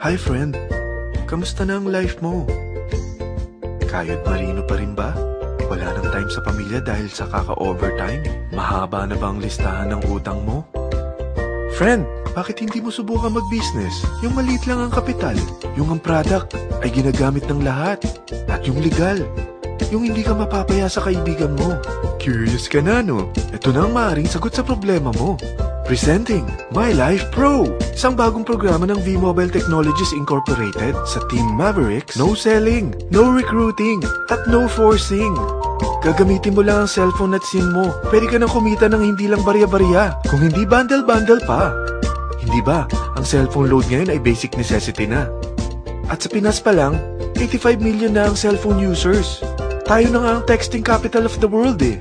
Hi friend, kamusta na ang life mo? Kayod marino pa rin ba? Wala nang time sa pamilya dahil sa kaka-overtime? Mahaba na ba ang listahan ng utang mo? Friend, bakit hindi mo subukan mag-business? Yung maliit lang ang kapital, yung ang product ay ginagamit ng lahat, at yung legal, yung hindi ka mapapaya sa kaibigan mo. Curious ka na, no? Ito na ang maaaring sagot sa problema mo. Presenting My Life Pro, isang bagong programa ng V-Mobile Technologies Incorporated sa Team Mavericks. No selling, no recruiting, at no forcing. Gagamitin mo lang ang cellphone at SIM mo. Pwede ka nang kumita ng hindi lang barya-barya, kung hindi bundle-bundle pa. Hindi ba, ang cellphone load ngayon ay basic necessity na. At sa Pinas pa lang, 85 million na ang cellphone users. Tayo na nga ang texting capital of the world eh.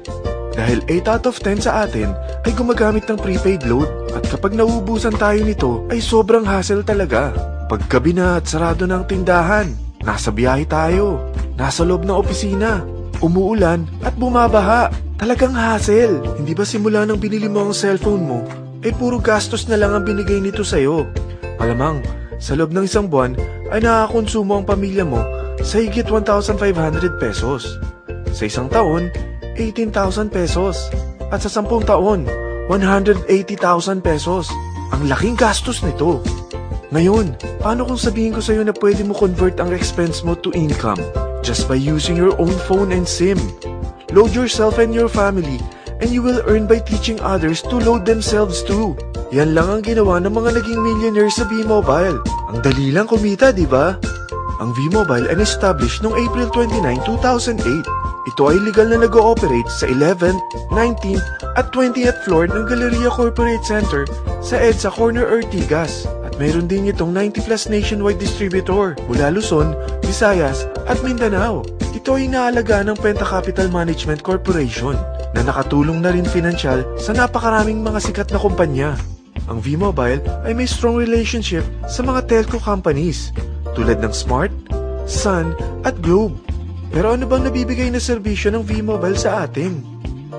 Dahil 8 out of 10 sa atin ay gumagamit ng prepaid load at kapag nauubusan tayo nito ay sobrang hassle talaga. Paggabi na at sarado ng tindahan, nasa biyahe tayo, nasa loob ng opisina, umuulan at bumabaha. Talagang hassle. Hindi ba simula nang binili mo ang cellphone mo, ay puro gastos na lang ang binigay nito sa'yo? Malamang, sa loob ng isang buwan ay nakakonsumo ang pamilya mo sa higit 1,500 pesos. Sa isang taon, 18,000 pesos. At sa 10 taon, 180,000 pesos. Ang laking gastos nito. Ngayon, paano kung sabihin ko sa'yo na pwede mo convert ang expense mo to income just by using your own phone and SIM? Load yourself and your family and you will earn by teaching others to load themselves too. Yan lang ang ginawa ng mga naging millionaires sa V-Mobile. Ang dali lang kumita, di ba? Ang V-Mobile ay established noong April 29, 2008. Ito ay legal na nag-ooperate sa 11th, 19th at 20th floor ng Galleria Corporate Center sa EDSA Corner Ortigas. At mayroon din itong 90 plus nationwide distributor mula Luzon, Visayas at Mindanao. Ito ay inaalaga ng Penta Capital Management Corporation na nakatulong na rin pinansyal sa napakaraming mga sikat na kumpanya. Ang V-Mobile ay may strong relationship sa mga telco companies tulad ng Smart, Sun at Globe. Pero ano bang nabibigay na serbisyo ng V-Mobile sa atin?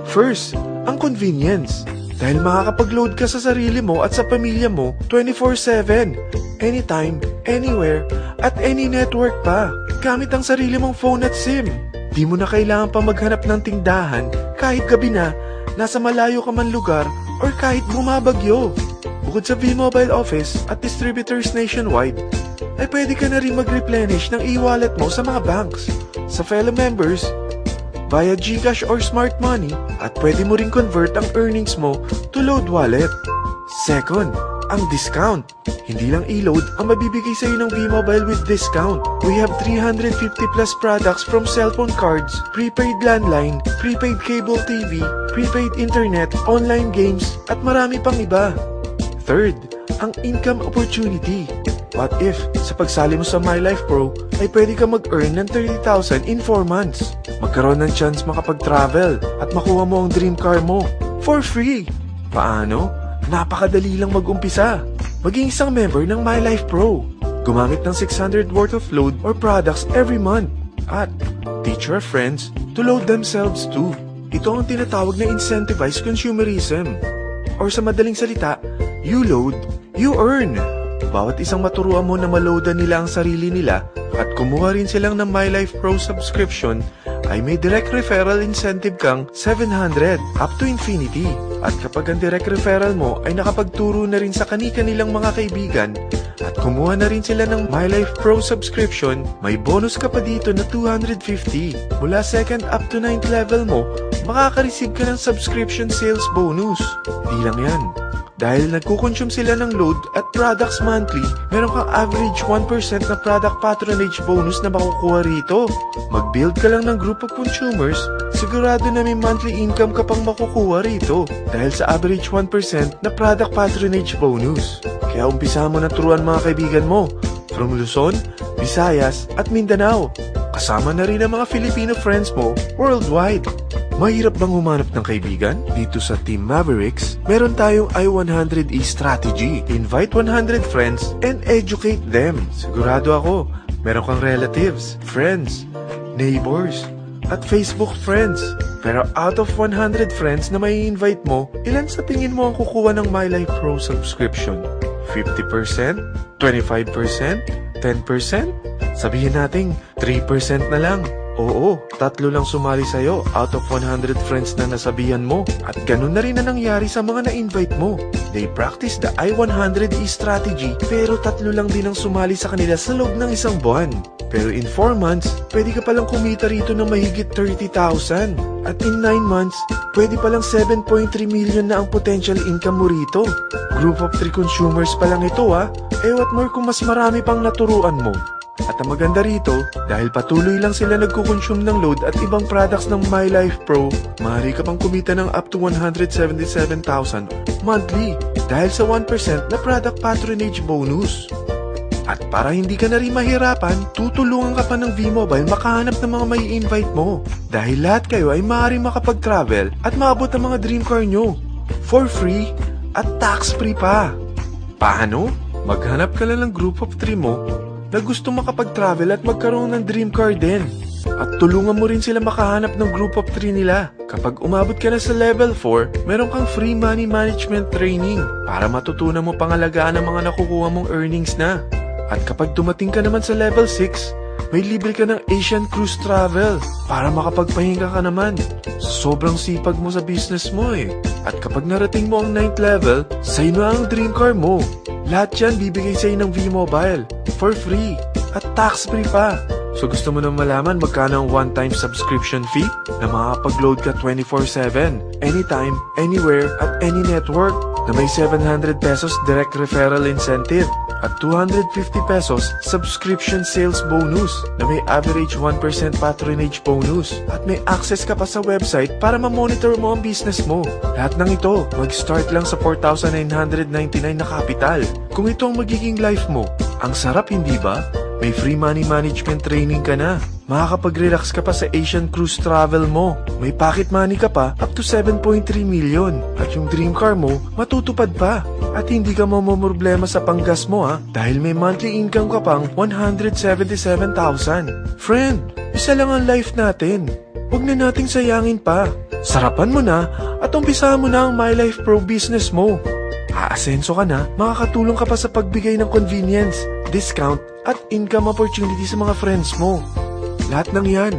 First, ang convenience. Dahil makakapag-load ka sa sarili mo at sa pamilya mo 24/7, anytime, anywhere, at any network pa. Gamit ang sarili mong phone at SIM. Di mo na kailangan pa maghanap ng tindahan kahit gabi na, nasa malayo ka man lugar, or kahit bumabagyo. Bukod sa V-Mobile office at distributors nationwide, ay pwede ka na rin mag-replenish ng e-wallet mo sa mga banks, sa fellow members, via GCash or Smart Money, at pwede mo rin convert ang earnings mo to load wallet. Second, ang discount. Hindi lang e-load ang mabibigay sa iyo ng V-Mobile with discount. We have 350 plus products from cellphone cards, prepaid landline, prepaid cable TV, prepaid internet, online games, at marami pang iba. Third, ang income opportunity. What if, sa pagsali mo sa My Life Pro, ay pwede ka mag-earn ng 30,000 in 4 months? Magkaroon ng chance makapag-travel at makuha mo ang dream car mo for free. Paano? Napakadali lang mag-umpisa. Maging isang member ng My Life Pro. Gumamit ng 600 worth of load or products every month. At teach your friends to load themselves too. Ito ang tinatawag na incentivized consumerism. Or sa madaling salita, you load, you earn. Bawat isang maturuan mo na maloadan nila ang sarili nila at kumuha rin silang ng My Life Pro subscription, ay may direct referral incentive kang 700 up to infinity. At kapag ang direct referral mo ay nakapagturo na rin sa kani-kanilang mga kaibigan at kumuha na rin sila ng My Life Pro subscription, may bonus ka pa dito na 250. Mula 2nd up to 9th level mo, makaka-receive ka ng subscription sales bonus. Di lang yan. Dahil nagkukonsume sila ng load at products monthly, meron kang average 1% na product patronage bonus na makukuha rito. Mag-build ka lang ng group of consumers, sigurado na may monthly income ka pang makukuha rito dahil sa average 1% na product patronage bonus. Kaya umpisa mo na turuan mga kaibigan mo from Luzon, Visayas at Mindanao. Kasama na rin ang mga Filipino friends mo worldwide. Mahirap bang humanap ng kaibigan? Dito sa Team Mavericks, meron tayong I100E strategy. Invite 100 friends and educate them. Sigurado ako, meron kang relatives, friends, neighbors, at Facebook friends. Pero out of 100 friends na may invite mo, ilan sa tingin mo ang kukuha ng My Life Pro subscription? 50%? 25%? 10%? Sabihin nating 3% na lang. Oo, 3 lang sumali sa'yo out of 100 friends na nasabihan mo. At ganun na rin na nangyari sa mga na-invite mo. They practice the I-100E strategy pero 3 lang din ang sumali sa kanila sa loob ng isang buwan. Pero in 4 months, pwede ka palang kumita rito ng mahigit 30,000. At in 9 months, pwede palang 7.3 million na ang potential income mo rito. Group of 3 consumers pa lang ito what more kung mas marami pang naturuan mo. At ang maganda rito, dahil patuloy lang sila nagkukonsume ng load at ibang products ng My Life Pro, maaari ka pang kumita ng up to 177,000 monthly dahil sa 1% na product patronage bonus. At para hindi ka na rin mahirapan, tutulungan ka pa ng V-Mobile makahanap ng mga may invite mo. Dahil lahat kayo ay maaaring makapag-travel at maabot ang mga dream car nyo. For free at tax-free pa. Paano? Maghanap ka lang ng group of 3 mo na gusto makapag-travel at magkaroon ng dream car din. At tulungan mo rin sila makahanap ng group of 3 nila. Kapag umabot ka na sa level 4, meron kang free money management training para matutunan mo pangalagaan ang mga nakukuha mong earnings na. At kapag dumating ka naman sa level 6, may libre ka ng Asian Cruise Travel para makapagpahinga ka naman. Sobrang sipag mo sa business mo At kapag narating mo ang 9th level, sa'yo na ang dream car mo. Lahat yan bibigay sa'yo ng V-Mobile for free at tax-free pa. So gusto mo nang malaman magkano ang one-time subscription fee na makakapag-load ka 24/7, anytime, anywhere, at any network na may 700 pesos direct referral incentive at 250 pesos subscription sales bonus na may average 1% patronage bonus at may access ka pa sa website para ma-monitor mo ang business mo. Lahat ng ito, mag-start lang sa 4,999 na capital. Kung ito ang magiging life mo, ang sarap hindi ba? May free money management training ka na. Makakapag-relax ka pa sa Asian Cruise Travel mo. May pocket money ka pa up to 7.3 million. At yung dream car mo, matutupad pa. At hindi ka mamomroblema sa panggas mo dahil may monthly income ka pang 177,000. Friend, isa lang ang life natin. Huwag na nating sayangin pa. Sarapan mo na at umpisahan mo na ang My Life Pro business mo. Aasenso ka na, makakatulong ka pa sa pagbigay ng convenience, discount, at income opportunity sa mga friends mo. Lahat ng yan,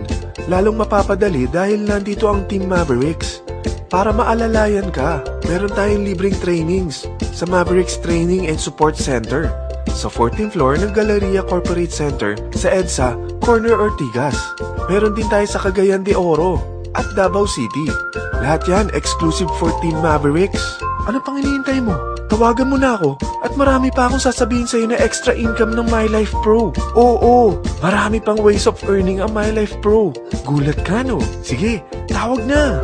lalong mapapadali dahil nandito ang Team Mavericks. Para maalalayan ka, meron tayong libreng trainings sa Mavericks Training and Support Center sa 14th floor ng Galleria Corporate Center sa EDSA, Corner Ortigas. Meron din tayo sa Cagayan de Oro at Davao City. Lahat yan exclusive for Team Mavericks. Ano pang hinihintay mo? Tawagan mo na ako at marami pa akong sasabihin sa'yo na extra income ng My Life Pro. Oo, marami pang ways of earning ang My Life Pro. Gulat ka no? Sige, tawag na!